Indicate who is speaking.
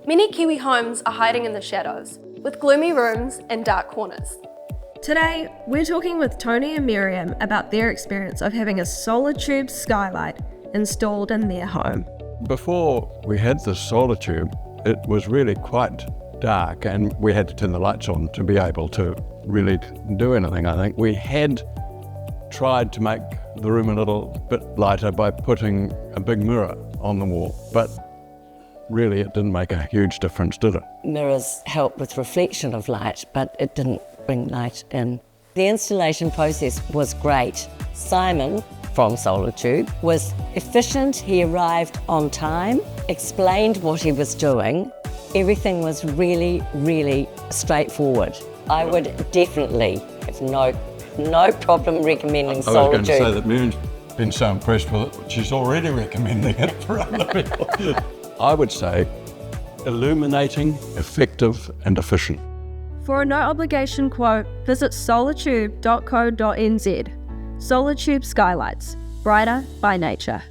Speaker 1: Many Kiwi homes are hiding in the shadows, with gloomy rooms and dark corners.
Speaker 2: Today, we're talking with Tony and Merian about their experience of having a Solatube skylight installed in their home.
Speaker 3: Before we had the Solatube, it was really quite dark and we had to turn the lights on to be able to really do anything, I think. We had tried to make the room a little bit lighter by putting a big mirror on the wall, but really it didn't make a huge difference, did it?
Speaker 4: Mirrors help with reflection of light, but it didn't bring light in. The installation process was great. Simon from Solatube was efficient. He arrived on time, explained what he was doing. Everything was really, really straightforward. I would definitely have no problem recommending Solatube.
Speaker 3: I was going to say that Merian's been so impressed with it, she's already recommending it for other people. I would say illuminating, effective and efficient.
Speaker 2: For a no-obligation quote, visit solatube.co.nz. Solatube Skylights, brighter by nature.